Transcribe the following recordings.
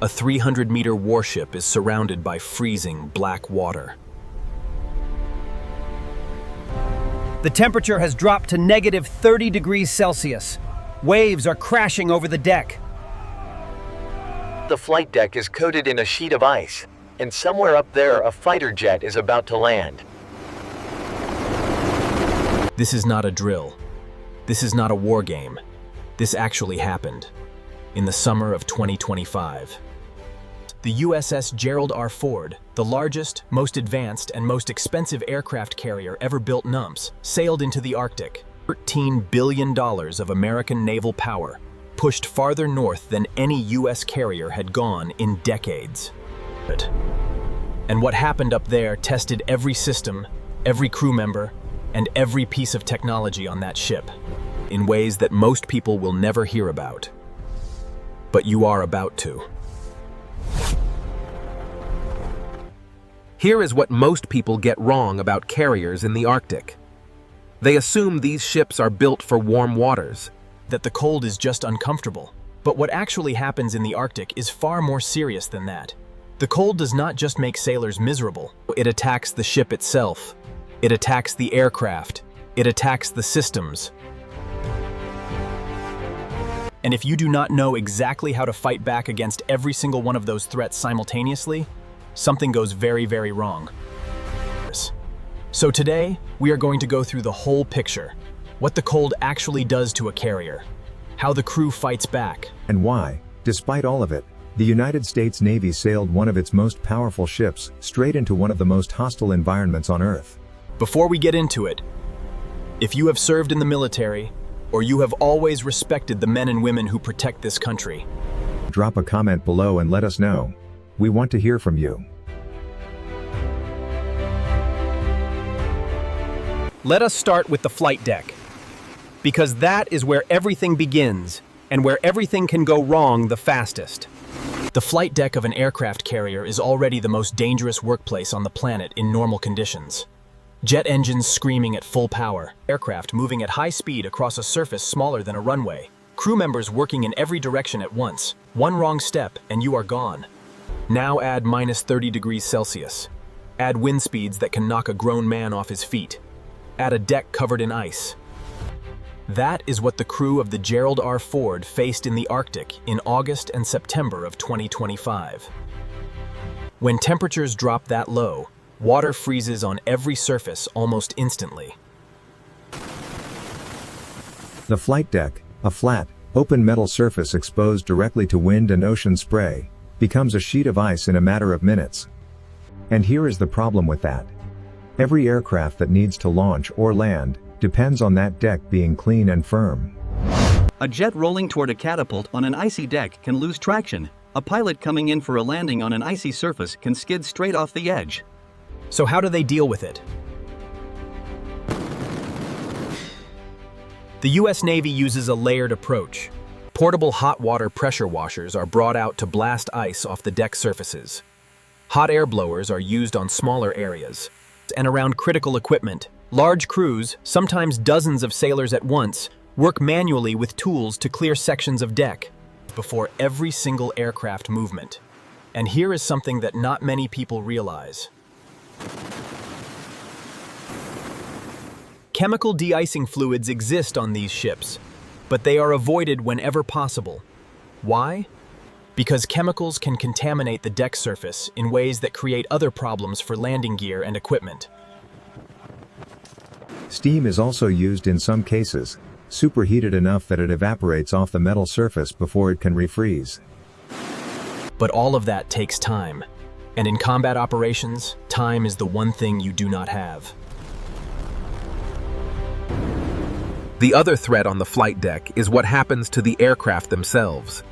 A 300-meter warship is surrounded by freezing black water. The temperature has dropped to negative 30 degrees Celsius. Waves are crashing over the deck. The flight deck is coated in a sheet of ice, and somewhere up there a fighter jet is about to land. This is not a drill. This is not a war game. This actually happened in the summer of 2025. The USS Gerald R. Ford, the largest, most advanced, and most expensive aircraft carrier ever built NUMS, sailed into the Arctic. $13 billion of American naval power, pushed farther north than any U.S. carrier had gone in decades. And what happened up there tested every system, every crew member, and every piece of technology on that ship, in ways that most people will never hear about. But you are about to. Here is what most people get wrong about carriers in the Arctic. They assume these ships are built for warm waters. That the cold is just uncomfortable. But what actually happens in the Arctic is far more serious than that. The cold does not just make sailors miserable. It attacks the ship itself. It attacks the aircraft. It attacks the systems. And if you do not know exactly how to fight back against every single one of those threats simultaneously, something goes very, very wrong. So today, we are going to go through the whole picture. What the cold actually does to a carrier. How the crew fights back. And why, despite all of it, the United States Navy sailed one of its most powerful ships straight into one of the most hostile environments on Earth. Before we get into it, if you have served in the military, or you have always respected the men and women who protect this country, drop a comment below and let us know. We want to hear from you. Let us start with the flight deck, because that is where everything begins and where everything can go wrong the fastest. The flight deck of an aircraft carrier is already the most dangerous workplace on the planet in normal conditions. Jet engines screaming at full power, aircraft moving at high speed across a surface smaller than a runway, crew members working in every direction at once. One wrong step and you are gone. Now add minus 30 degrees Celsius. Add wind speeds that can knock a grown man off his feet. Add a deck covered in ice. That is what the crew of the Gerald R. Ford faced in the Arctic in August and September of 2025. When temperatures drop that low, water freezes on every surface almost instantly. The flight deck, a flat, open metal surface exposed directly to wind and ocean spray, becomes a sheet of ice in a matter of minutes. And here is the problem with that. Every aircraft that needs to launch or land depends on that deck being clean and firm. A jet rolling toward a catapult on an icy deck can lose traction. A pilot coming in for a landing on an icy surface can skid straight off the edge. So how do they deal with it? The U.S. Navy uses a layered approach. Portable hot water pressure washers are brought out to blast ice off the deck surfaces. Hot air blowers are used on smaller areas. And around critical equipment, large crews, sometimes dozens of sailors at once, work manually with tools to clear sections of deck before every single aircraft movement. And here is something that not many people realize. Chemical de-icing fluids exist on these ships, but they are avoided whenever possible. Why? Because chemicals can contaminate the deck surface in ways that create other problems for landing gear and equipment. Steam is also used in some cases, superheated enough that it evaporates off the metal surface before it can refreeze. But all of that takes time. And in combat operations, time is the one thing you do not have. The other threat on the flight deck is what happens to the aircraft themselves.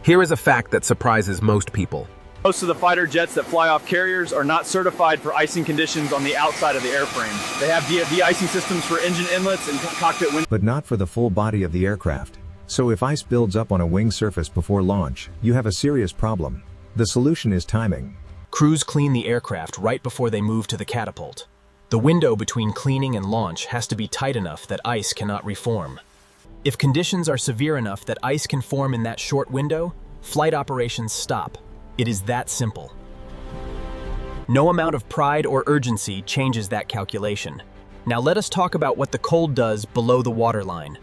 Here is a fact that surprises most people. Most of the fighter jets that fly off carriers are not certified for icing conditions on the outside of the airframe. They have de-icing systems for engine inlets and cockpit windows. But not for the full body of the aircraft. So if ice builds up on a wing surface before launch, you have a serious problem. The solution is timing. Crews clean the aircraft right before they move to the catapult. The window between cleaning and launch has to be tight enough that ice cannot reform. If conditions are severe enough that ice can form in that short window, flight operations stop. It is that simple. No amount of pride or urgency changes that calculation. Now let us talk about what the cold does below the waterline.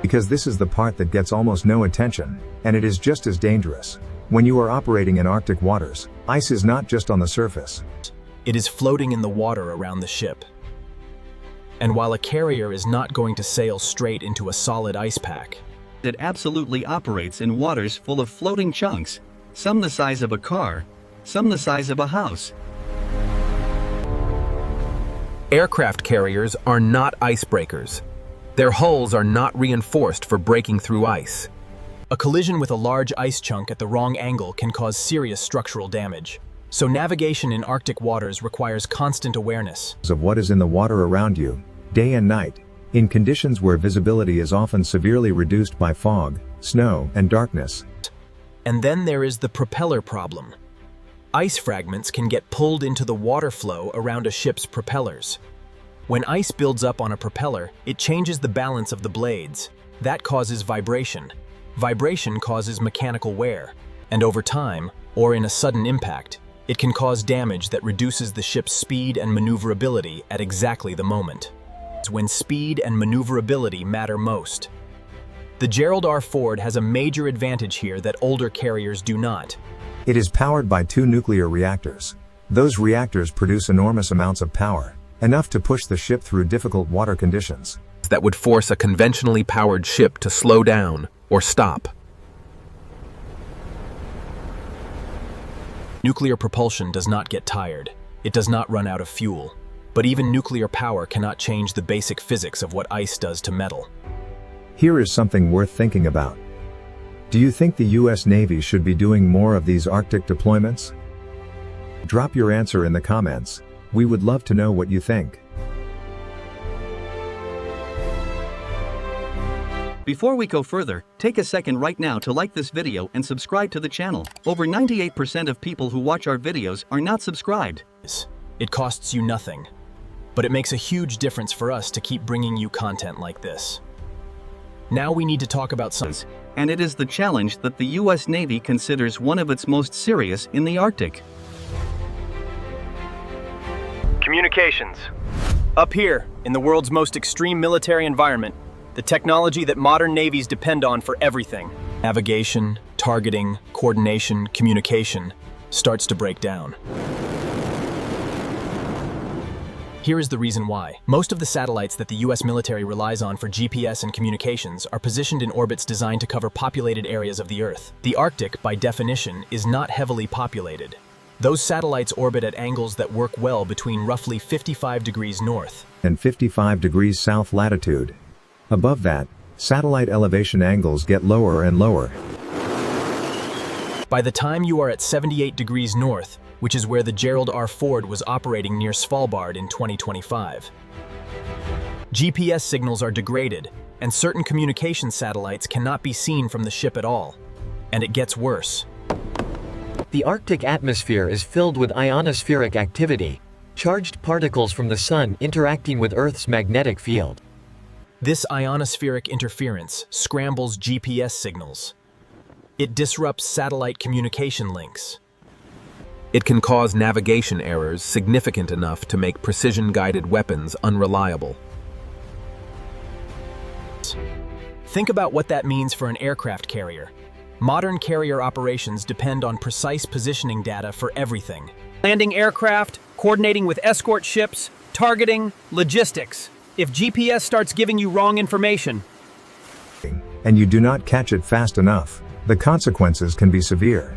Because this is the part that gets almost no attention, and it is just as dangerous. When you are operating in Arctic waters, ice is not just on the surface. It is floating in the water around the ship. And while a carrier is not going to sail straight into a solid ice pack, It absolutely operates in waters full of floating chunks, some the size of a car, some the size of a house. Aircraft carriers are not icebreakers. Their hulls are not reinforced for breaking through ice. a collision with a large ice chunk at the wrong angle can cause serious structural damage. So navigation in Arctic waters requires constant awareness of what is in the water around you, day and night, in conditions where visibility is often severely reduced by fog, snow, and darkness. And then there is the propeller problem. Ice fragments can get pulled into the water flow around a ship's propellers. When ice builds up on a propeller, it changes the balance of the blades. That causes vibration. Vibration causes mechanical wear. And over time, or in a sudden impact, it can cause damage that reduces the ship's speed and maneuverability at exactly the moment. It's when speed and maneuverability matter most. The Gerald R. Ford has a major advantage here that older carriers do not. It is powered by 2 nuclear reactors. Those reactors produce enormous amounts of power, enough to push the ship through difficult water conditions. That would force a conventionally powered ship to slow down or stop. Nuclear propulsion does not get tired. It does not run out of fuel. But even nuclear power cannot change the basic physics of what ice does to metal. Here is something worth thinking about. Do you think the US Navy should be doing more of these Arctic deployments? Drop your answer in the comments. We would love to know what you think. Before we go further, take a second right now to like this video and subscribe to the channel. Over 98% of people who watch our videos are not subscribed. It costs you nothing, but it makes a huge difference for us to keep bringing you content like this. Now we need to talk about something. And it is the challenge that the US Navy considers one of its most serious in the Arctic. Communications. Up here, in the world's most extreme military environment, the technology that modern navies depend on for everything. Navigation, targeting, coordination, communication starts to break down. Here is the reason why. Most of the satellites that the US military relies on for GPS and communications are positioned in orbits designed to cover populated areas of the Earth. The Arctic, by definition, is not heavily populated. Those satellites orbit at angles that work well between roughly 55 degrees north and 55 degrees south latitude. Above that, satellite elevation angles get lower and lower. By the time you are at 78 degrees north, which is where the Gerald R. Ford was operating near Svalbard in 2025. GPS signals are degraded, and certain communication satellites cannot be seen from the ship at all. And it gets worse. The Arctic atmosphere is filled with ionospheric activity, charged particles from the sun interacting with Earth's magnetic field. This ionospheric interference scrambles GPS signals. It disrupts satellite communication links. It can cause navigation errors significant enough to make precision-guided weapons unreliable. Think about what that means for an aircraft carrier. Modern carrier operations depend on precise positioning data for everything. Landing aircraft, coordinating with escort ships, targeting, logistics. If GPS starts giving you wrong information, and you do not catch it fast enough, the consequences can be severe.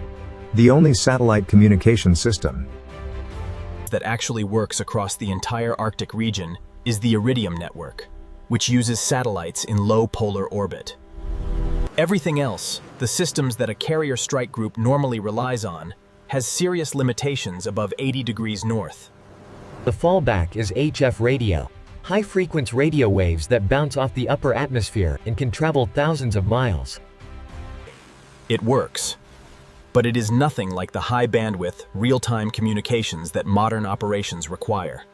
The only satellite communication system that actually works across the entire Arctic region is the Iridium network, which uses satellites in low polar orbit. Everything else, the systems that a carrier strike group normally relies on, has serious limitations above 80 degrees north. The fallback is HF radio, high-frequency radio waves that bounce off the upper atmosphere and can travel thousands of miles. It works, but it is nothing like the high-bandwidth, real-time communications that modern operations require.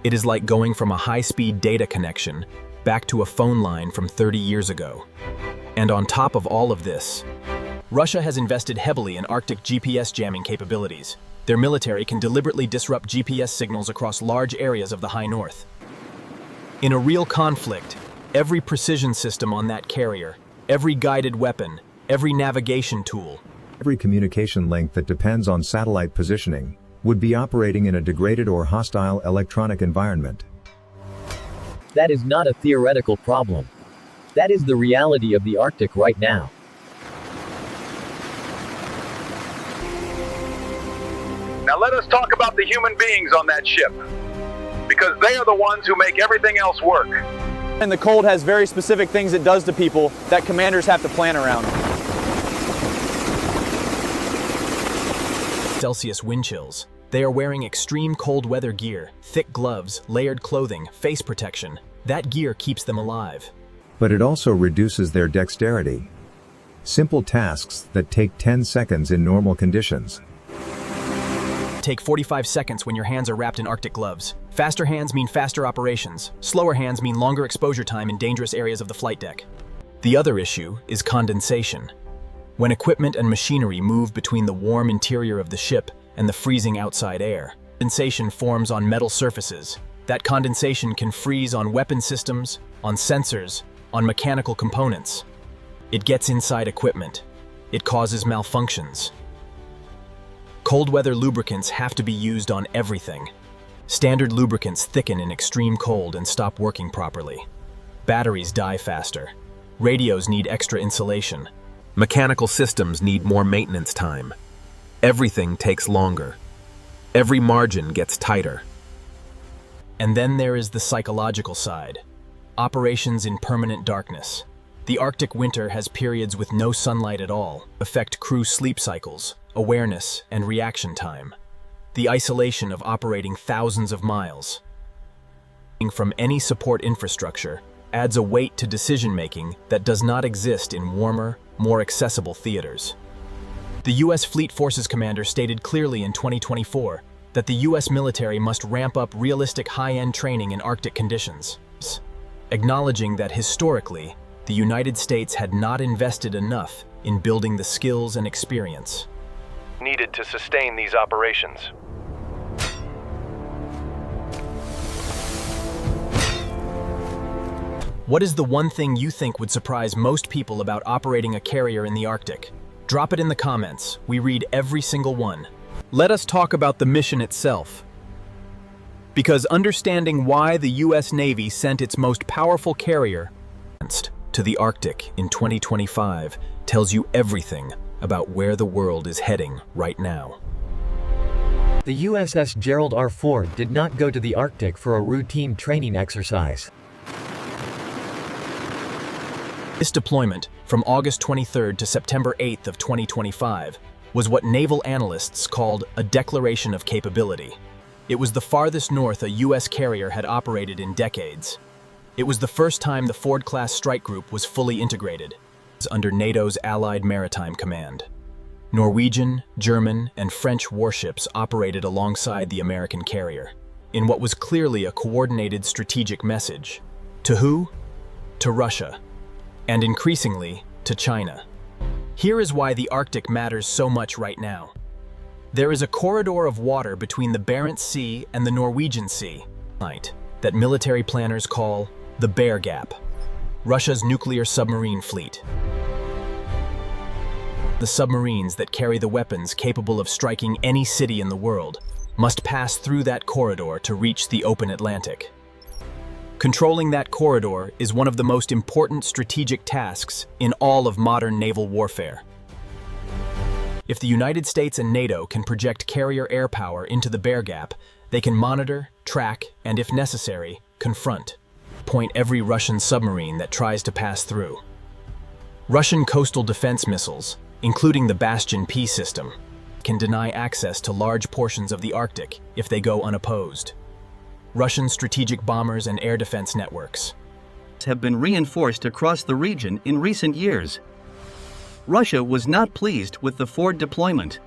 It is like going from a high-speed data connection back to a phone line from 30 years ago. And on top of all of this, Russia has invested heavily in Arctic GPS jamming capabilities. Their military can deliberately disrupt GPS signals across large areas of the high north. In a real conflict, every precision system on that carrier, every guided weapon, every navigation tool, Every communication link that depends on satellite positioning would be operating in a degraded or hostile electronic environment. That is not a theoretical problem. That is the reality of the Arctic right now. Now let us talk about the human beings on that ship, because they are the ones who make everything else work. And the cold has very specific things it does to people that commanders have to plan around. Celsius wind chills. They are wearing extreme cold weather gear, thick gloves, layered clothing, face protection. That gear keeps them alive. But it also reduces their dexterity. Simple tasks that take 10 seconds in normal conditions Take 45 seconds when your hands are wrapped in Arctic gloves. Faster hands mean faster operations. Slower hands mean longer exposure time in dangerous areas of the flight deck. The other issue is condensation. When equipment and machinery move between the warm interior of the ship and the freezing outside air, condensation forms on metal surfaces. That condensation can freeze on weapon systems, on sensors, on mechanical components. It gets inside equipment. It causes malfunctions. Cold weather lubricants have to be used on everything. Standard lubricants thicken in extreme cold and stop working properly. Batteries die faster. Radios need extra insulation. Mechanical systems need more maintenance time. Everything takes longer. Every margin gets tighter. And then there is the psychological side. Operations in permanent darkness. The Arctic winter has periods with no sunlight at all, affect crew sleep cycles, awareness, and reaction time. The isolation of operating thousands of miles from any support infrastructure adds a weight to decision-making that does not exist in warmer, more accessible theaters. The U.S. Fleet Forces Commander stated clearly in 2024 that the U.S. military must ramp up realistic high-end training in Arctic conditions, acknowledging that historically, the United States had not invested enough in building the skills and experience needed to sustain these operations. What is the one thing you think would surprise most people about operating a carrier in the Arctic? Drop it in the comments. We read every single one. Let us talk about the mission itself. Because understanding why the U.S. Navy sent its most powerful carrier to the Arctic in 2025 tells you everything about where the world is heading right now. The USS Gerald R. Ford did not go to the Arctic for a routine training exercise. This deployment, from August 23rd to September 8th of 2025, was what naval analysts called a declaration of capability. It was the farthest north a U.S. carrier had operated in decades. It was the first time the Ford-class strike group was fully integrated, under NATO's Allied Maritime Command. Norwegian, German, and French warships operated alongside the American carrier, in what was clearly a coordinated strategic message. To who? To Russia. And increasingly, to China. Here is why the Arctic matters so much right now. There is a corridor of water between the Barents Sea and the Norwegian Sea, that military planners call the Bear Gap, Russia's nuclear submarine fleet. The submarines that carry the weapons capable of striking any city in the world must pass through that corridor to reach the open Atlantic. Controlling that corridor is one of the most important strategic tasks in all of modern naval warfare. If the United States and NATO can project carrier air power into the Bear Gap, they can monitor, track, and if necessary, confront, point every Russian submarine that tries to pass through. Russian coastal defense missiles, including the Bastion P system, can deny access to large portions of the Arctic if they go unopposed. Russian strategic bombers and air defense networks have been reinforced across the region in recent years. Russia was not pleased with the Ford deployment.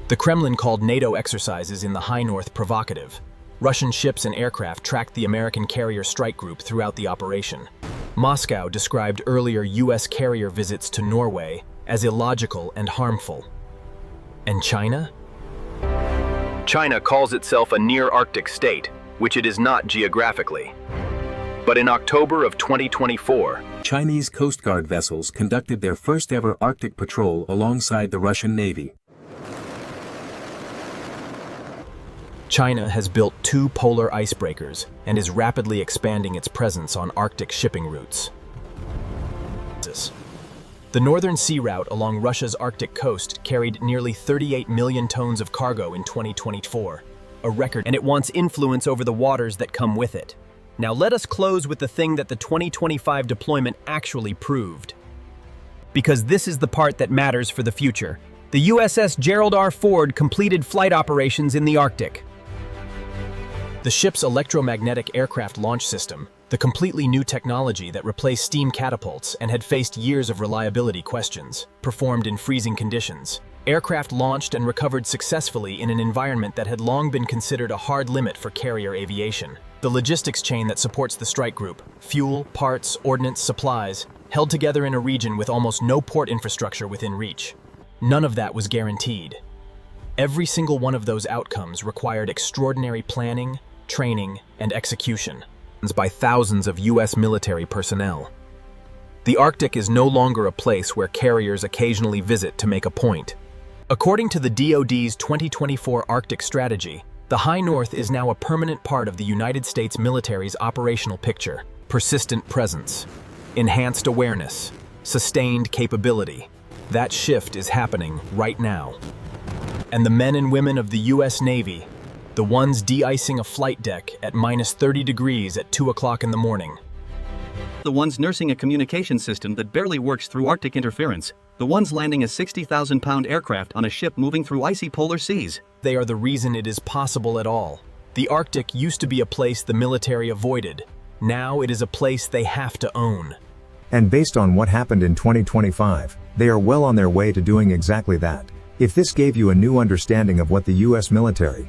The Kremlin called NATO exercises in the high north provocative. Russian ships and aircraft tracked the American carrier strike group throughout the operation. Moscow described earlier U.S. carrier visits to Norway as illogical and harmful. And China? China calls itself a near-Arctic state, which it is not geographically. But in October of 2024, Chinese Coast Guard vessels conducted their first-ever Arctic patrol alongside the Russian Navy. China has built 2 polar icebreakers and is rapidly expanding its presence on Arctic shipping routes. The Northern Sea Route along Russia's Arctic coast carried nearly 38 million tons of cargo in 2024, a record, and it wants influence over the waters that come with it. Now let us close with the thing that the 2025 deployment actually proved. Because this is the part that matters for the future. The USS Gerald R. Ford completed flight operations in the Arctic. The ship's electromagnetic aircraft launch system, the completely new technology that replaced steam catapults and had faced years of reliability questions, performed in freezing conditions. Aircraft launched and recovered successfully in an environment that had long been considered a hard limit for carrier aviation. The logistics chain that supports the strike group, fuel, parts, ordnance, supplies, held together in a region with almost no port infrastructure within reach. None of that was guaranteed. Every single one of those outcomes required extraordinary planning, training, and execution by thousands of U.S. military personnel. The Arctic is no longer a place where carriers occasionally visit to make a point. According to the DoD's 2024 Arctic strategy, the High North is now a permanent part of the United States military's operational picture. Persistent presence, enhanced awareness, sustained capability. That shift is happening right now. And the men and women of the U.S. Navy, the ones de-icing a flight deck at minus 30 degrees at 2 o'clock in the morning. The ones nursing a communication system that barely works through Arctic interference. The ones landing a 60,000-pound aircraft on a ship moving through icy polar seas. They are the reason it is possible at all. The Arctic used to be a place the military avoided. Now it is a place they have to own. And based on what happened in 2025, they are well on their way to doing exactly that. If this gave you a new understanding of what the U.S. military